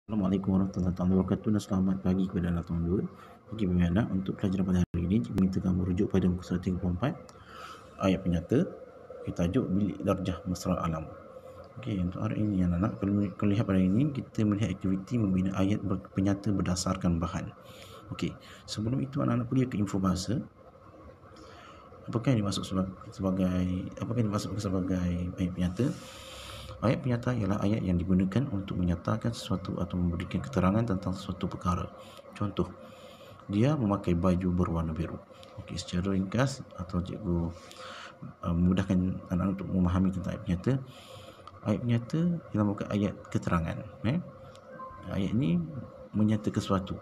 Assalamualaikum warahmatullahi wabarakatuh dan selamat pagi kepada anak tahun 2. Okey, bagi anak untuk pelajaran pada hari ini, cikgu minta kamu rujuk pada muka surat 34 ayat penyata. Tajuk bilik darjah mesra alam. Okey, untuk hari ini anak-anak, kalau lihat pada hari ini kita melihat aktiviti membina ayat penyata berdasarkan bahan. Okey, sebelum itu anak-anak pergi ke info bahasa. Apakah yang dimaksud sebagai ayat penyata? Ayat penyata ialah ayat yang digunakan untuk menyatakan sesuatu atau memberikan keterangan tentang sesuatu perkara. Contoh, dia memakai baju berwarna biru. Okey, secara ringkas atau cikgu memudahkan anak-anak untuk memahami tentang ayat penyata. Ayat penyata ialah bukan ayat keterangan. Ayat ini menyatakan sesuatu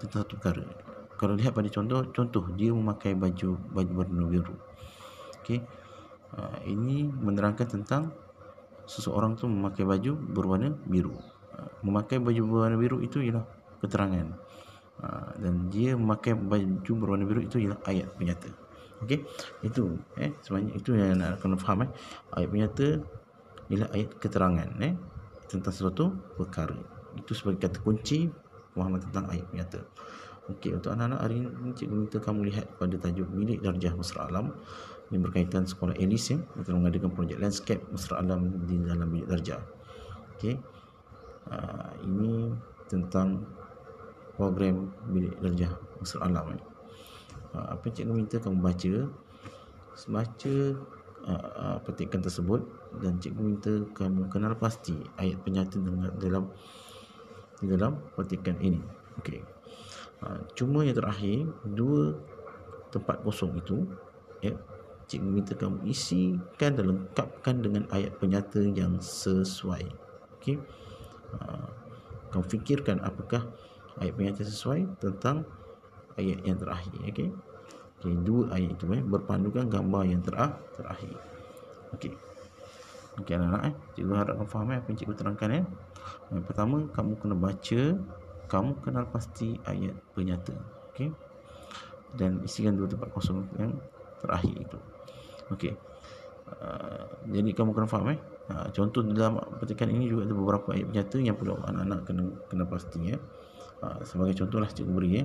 tentang satu perkara. Kalau lihat pada contoh dia memakai baju berwarna biru. Okey, ini menerangkan tentang seseorang tu memakai baju berwarna biru. Memakai baju berwarna biru itu ialah keterangan. Dan dia memakai baju berwarna biru itu ialah ayat penyata. Okey, itu sebenarnya itu yang nak kena faham. Ayat penyata ialah ayat keterangan tentang sesuatu perkara. Itu sebagai kata kunci pemahaman tentang ayat penyata. Okey, untuk anak-anak hari ini cikgu minta kamu lihat pada tajuk bilik darjah mesra alam yang berkaitan sekolah Elis yang mengadakan projek landscape mesra alam di dalam bilik darjah. Okey, ini tentang program bilik darjah mesra alam. Apa cikgu minta kamu baca petikan tersebut, dan cikgu minta kamu kenal pasti ayat penyata di dalam petikan ini. Okey, cuma yang terakhir dua tempat kosong itu cikgu minta kamu isikan dan lengkapkan dengan ayat penyata yang sesuai. Okey, kamu fikirkan apakah ayat penyata sesuai tentang ayat yang terakhir. Okey, dua ayat itu berpandukan gambar yang terakhir. Okey, anak-anak, cikgu harap kamu faham apa yang cikgu terangkan. Yang pertama, kamu kena baca, kamu kenal pasti ayat penyata. Okey, dan isikan dua tempat kosong yang terakhir itu. Okey, jadi kamu kena faham. Contoh dalam petikan ini juga ada beberapa ayat penyata yang perlu anak-anak kena pasti. Sebagai contohlah cikgu beri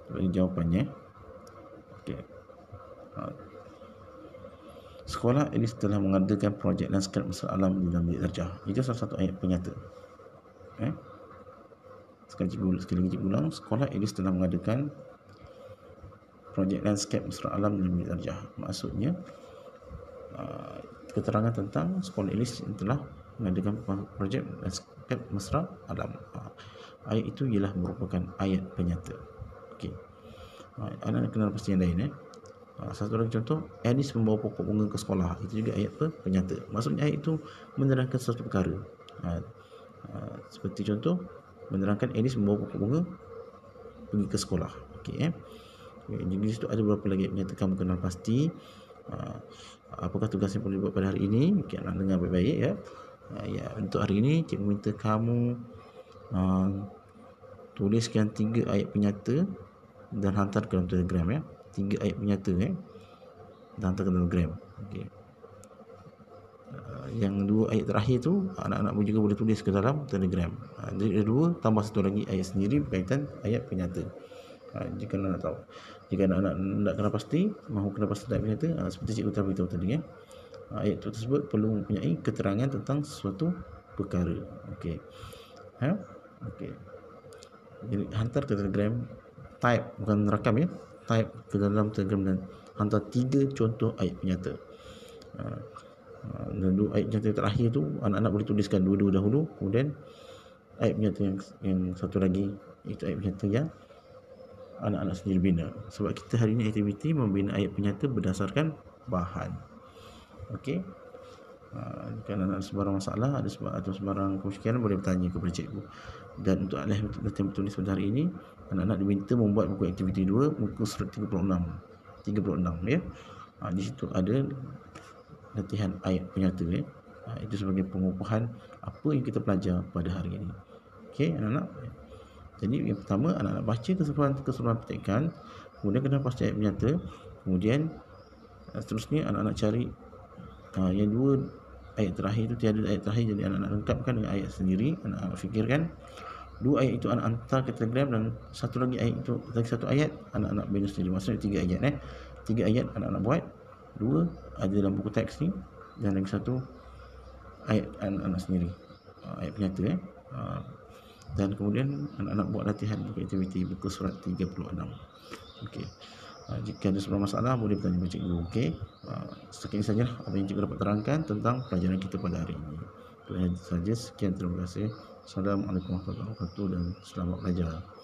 sebagai jawapannya. Okey, sekolah Elis telah mengadakan projek landscape mesra alam di dalam bilik darjah. Itu salah satu ayat penyata. Sekali lagi cikgu ulang, sekolah Elis telah mengadakan projek landscape mesra alam di dalam bilik darjah. Maksudnya keterangan tentang sekolah Elis yang telah mengadakan projek landscape mesra alam. Ayat itu ialah merupakan ayat penyata. Okey, anak kenal pasti yang lain. Satu lagi contoh, Anis membawa pokok bunga ke sekolah. Itu juga ayat penyata. Maksudnya ayat itu menerangkan sesuatu perkara. Seperti contoh, menerangkan Anis membawa pokok bunga pergi ke sekolah. Okey, jadi di situ ada beberapa lagi ayat penyata kamu kenal pasti. Apakah tugas yang perlu dibuat pada hari ini? Okey, anak dengar baik-baik. Untuk hari ini cikgu minta kamu tuliskan 3 ayat penyata dan hantar ke dalam Telegram. 3 ayat penyata dan hantar ke dalam Telegram. Okey, yang 2 ayat terakhir tu anak-anak pun juga boleh tulis ke dalam Telegram. Jadi ada 2 tambah 1 lagi ayat sendiri berkaitan ayat penyata. Jika anak tahu, jika anak-anak nak kena pasti, mahu kena pasti ayat penyata, seperti cikgu telah beritahu tadi, ayat tersebut perlu mempunyai keterangan tentang sesuatu perkara. Okey, okey, jadi hantar ke Telegram, type, bukan rakam, type ke dalam Telegram dan hantar 3 contoh ayat penyata. Dan 2 ayat penyata terakhir tu anak-anak boleh tuliskan dua-dua dahulu, kemudian ayat penyata yang satu lagi itu ayat penyata yang anak-anak sendiri bina. Sebab kita hari ini aktiviti membina ayat penyata berdasarkan bahan. Okey, kalau anak sebarang masalah atau sebarang kemusykilan boleh bertanya kepada cikgu. Dan untuk latihan bertulis pada hari ini, anak-anak diminta membuat buku aktiviti 2 muka surat 36 di situ ada latihan ayat penyata. Itu sebagai pengukuhan apa yang kita belajar pada hari ini. Okey, anak-anak, jadi yang pertama anak-anak baca keseluruhan petikan, kemudian kena pasti ayat penyata, kemudian seterusnya anak-anak cari yang 2 ayat terakhir itu tiada ayat terakhir, jadi anak-anak lengkapkan dengan ayat sendiri. Anak-anak fikirkan 2 ayat itu anak hantar ke Telegram, dan satu lagi ayat itu, lagi satu ayat anak-anak bina sendiri. Maksudnya 3 ayat 3 ayat anak-anak buat, 2 ada dalam buku teks ni, dan lagi satu ayat anak-anak sendiri, ayat penyata dan kemudian anak-anak buat latihan buku aktiviti buku surat 36. Okey. Jika ada sebarang masalah boleh bertanya kepada cikgu. Okey. Setakat ini saja apa yang cikgu dapat terangkan tentang pelajaran kita pada hari ini. Itu saja, sekian, terima kasih. Assalamualaikum warahmatullahi wabarakatuh dan selamat belajar.